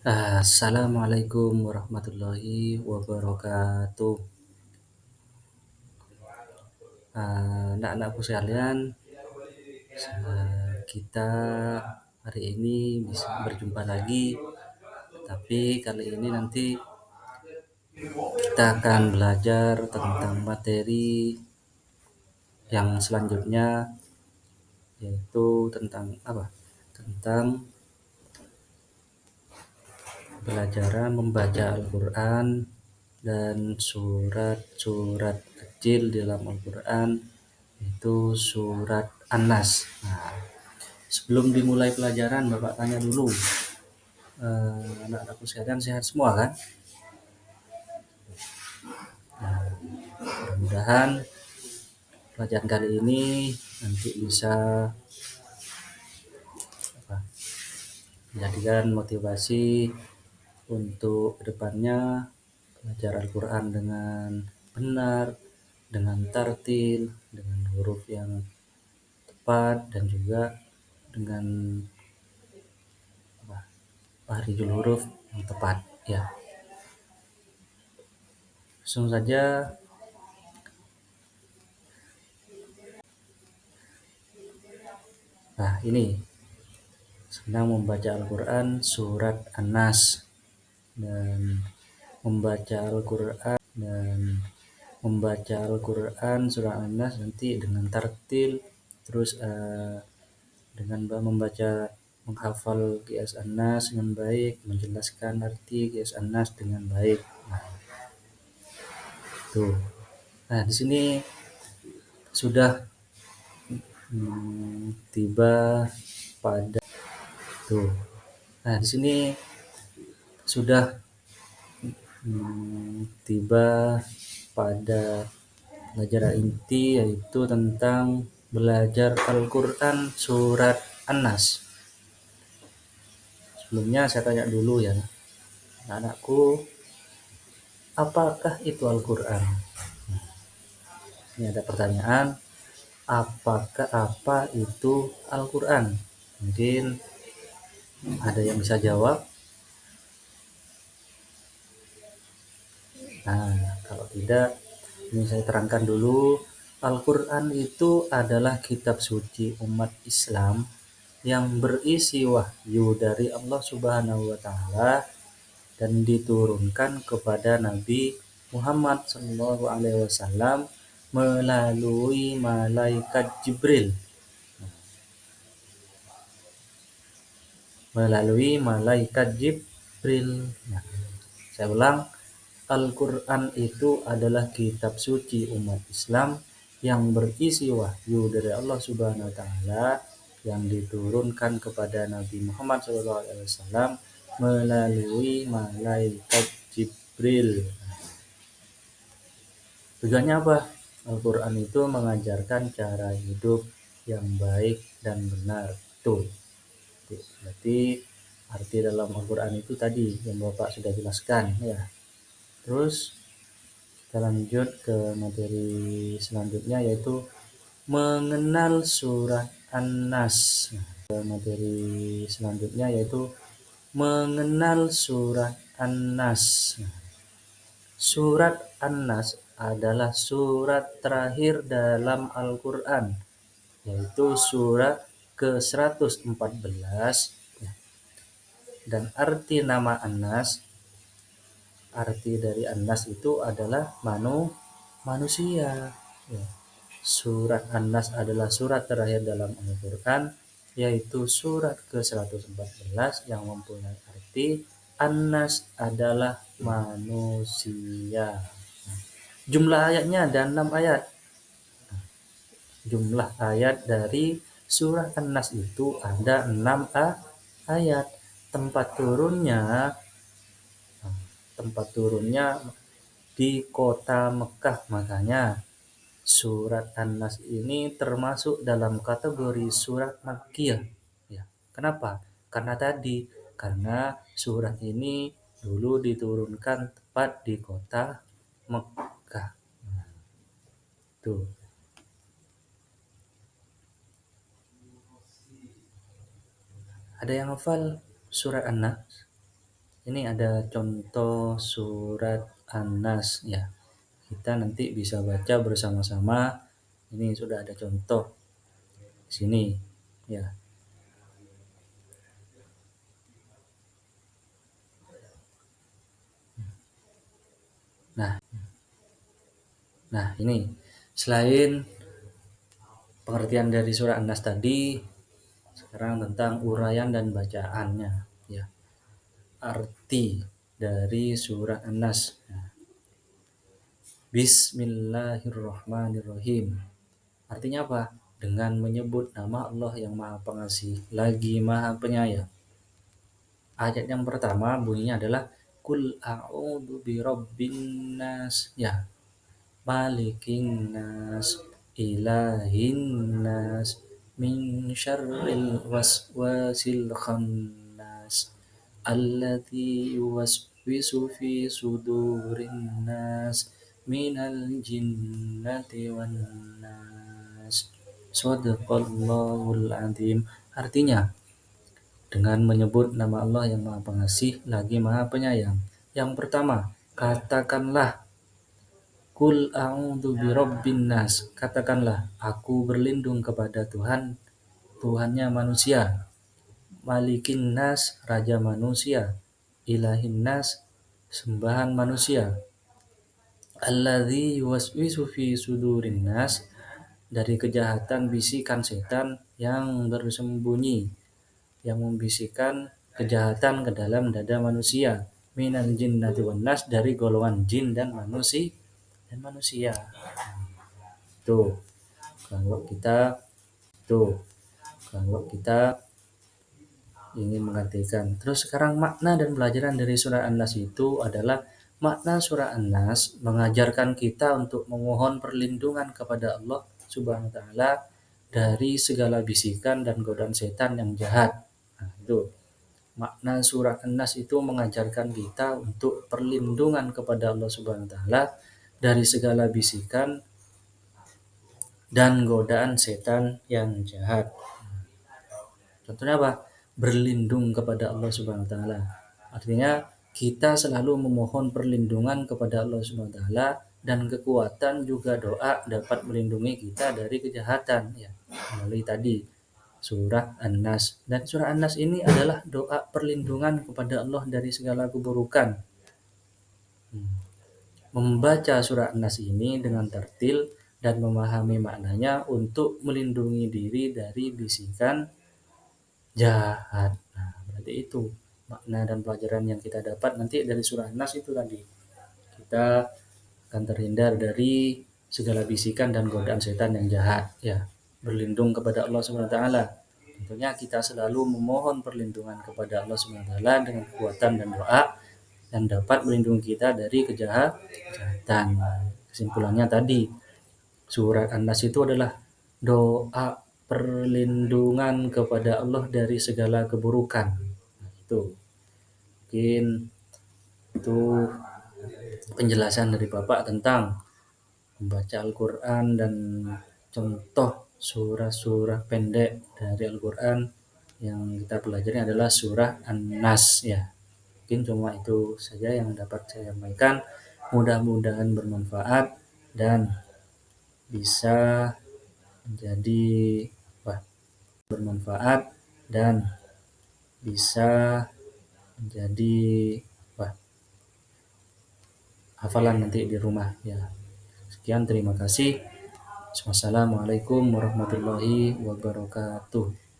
Assalamualaikum warahmatullahi wabarakatuh. Anak-anakku sekalian, kita hari ini bisa berjumpa lagi, tapi kali ini nanti kita akan belajar tentang materi yang selanjutnya, yaitu tentang apa? Tentang belajar membaca Al-Quran dan surat-surat kecil di dalam Al-Quran, itu surat An-Nas. Nah, sebelum dimulai pelajaran, Bapak tanya dulu, anak-anakku sekalian sehat semua kan? Nah, mudah-mudahan pelajaran kali ini nanti bisa apa, menjadikan motivasi untuk kedepannya belajar Al-Quran dengan benar, dengan tartil, dengan huruf yang tepat, dan juga dengan tahrijul huruf yang tepat. Ya, langsung saja. Nah, ini sedang membaca Al-Quran surat An-Nas, dan membaca Al-Quran surat An-Nas nanti dengan tartil, terus dengan membaca, menghafal qiyas An-Nas dengan baik, menjelaskan arti qiyas An-Nas dengan baik. Nah, tuh. Nah, di sini sudah tiba pada tuh. Nah, di sini sudah tiba pada pelajaran inti, yaitu tentang belajar Al-Quran surat An-Nas. Sebelumnya saya tanya dulu ya, anak-anakku, apakah itu Al-Quran? Ini ada pertanyaan, apa itu Al-Quran? Mungkin ada yang bisa jawab. Nah, kalau tidak, ini saya terangkan dulu. Al-Quran itu adalah kitab suci umat Islam yang berisi wahyu dari Allah Subhanahu wa Ta'ala dan diturunkan kepada Nabi Muhammad SAW melalui malaikat Jibril. Nah, saya ulang, Al-Quran itu adalah kitab suci umat Islam yang berisi wahyu dari Allah Subhanahu wa Ta'ala yang diturunkan kepada Nabi Muhammad SAW melalui malaikat Jibril. Tujuannya apa? Al-Quran itu mengajarkan cara hidup yang baik dan benar. Tuh. Berarti arti dalam Al-Quran itu tadi yang Bapak sudah jelaskan ya. Terus kita lanjut ke materi selanjutnya, yaitu mengenal surat An-Nas. Surat An-Nas adalah surat terakhir dalam Al-Quran, yaitu surat ke-114, dan arti nama An-Nas, arti dari An-Nas itu adalah manusia. Ya. Surat An-Nas adalah surat terakhir dalam Al-Quran, yaitu surat ke-114 yang mempunyai arti An-Nas adalah manusia. Jumlah ayatnya ada 6 ayat. Jumlah ayat dari surat An-Nas itu ada 6 ayat. Tempat turunnya di kota Mekah, makanya surat An-Nas ini termasuk dalam kategori surat Makkiyah. Ya. Kenapa? Karena surat ini dulu diturunkan tepat di kota Mekah. Tuh. Ada yang hafal surat An-Nas? Ini ada contoh surat An-Nas ya. Kita nanti bisa baca bersama-sama. Ini sudah ada contoh di sini ya. Nah, ini selain pengertian dari surah An-Nas tadi, sekarang tentang uraian dan bacaannya ya. Arti dari surah An-Nas. Nah, Bismillahirrahmanirrahim. Artinya apa? Dengan menyebut nama Allah yang Maha Pengasih lagi Maha Penyayang. Ayat yang pertama bunyinya adalah Kul a'udzu birabbin nas ya. Malikin nas, ilahin nas, min syarril waswasil khannas, allati yuwaswisu fi sudurin nas, minal jinnati wan nas. Shadaqallahul azim. Artinya, dengan menyebut nama Allah yang Maha Pengasih lagi Maha Penyayang. Yang pertama, katakanlah Kul a'udzu birabbin nas. Katakanlah, aku berlindung kepada Tuhan, Tuhannya manusia. Malikin nas, raja manusia. Ilahin nas, sembahan manusia. Alladzi yuwaswisu fi sudurin nas, dari kejahatan bisikan setan yang bersembunyi, yang membisikkan kejahatan ke dalam dada manusia. Minal jinnati wan nas, dari golongan jin dan manusia. Tuh, kalau kita tuh kalau kita ingin mengartikan. Terus sekarang makna dan pelajaran dari surah An-Nas itu adalah makna surah An-Nas mengajarkan kita untuk memohon perlindungan kepada Allah Subhanahu wa taala dari segala bisikan dan godaan setan yang jahat. Nah, itu makna surah An-Nas itu mengajarkan kita untuk perlindungan kepada Allah Subhanahu wa taala dari segala bisikan dan godaan setan yang jahat. Contohnya apa? Berlindung kepada Allah Subhanahu wa taala. Artinya kita selalu memohon perlindungan kepada Allah Subhanahu wa taala dan kekuatan juga doa dapat melindungi kita dari kejahatan ya. Melalui tadi surah An-Nas, dan surah An-Nas ini adalah doa perlindungan kepada Allah dari segala keburukan. Membaca surah An-Nas ini dengan tertil dan memahami maknanya untuk melindungi diri dari bisikan jahat. Nah, berarti itu makna dan pelajaran yang kita dapat nanti dari surah An-Nas itu tadi. Kita akan terhindar dari segala bisikan dan godaan setan yang jahat ya. Berlindung kepada Allah Subhanahu wa taala. Tentunya kita selalu memohon perlindungan kepada Allah Subhanahu wa taala dengan kekuatan dan doa yang dapat melindungi kita dari kejahatan. Kesimpulannya tadi, surat An-Nas itu adalah doa perlindungan kepada Allah dari segala keburukan. Nah, itu mungkin itu penjelasan dari Bapak tentang membaca Al-Quran dan contoh surah-surah pendek dari Al-Quran yang kita pelajari adalah surah An-Nas ya. Mungkin cuma itu saja yang dapat saya sampaikan. Mudah-mudahan bermanfaat dan bisa menjadi bermanfaat dan bisa menjadi hafalan nanti di rumah ya. Sekian, terima kasih. Wassalamualaikum warahmatullahi wabarakatuh.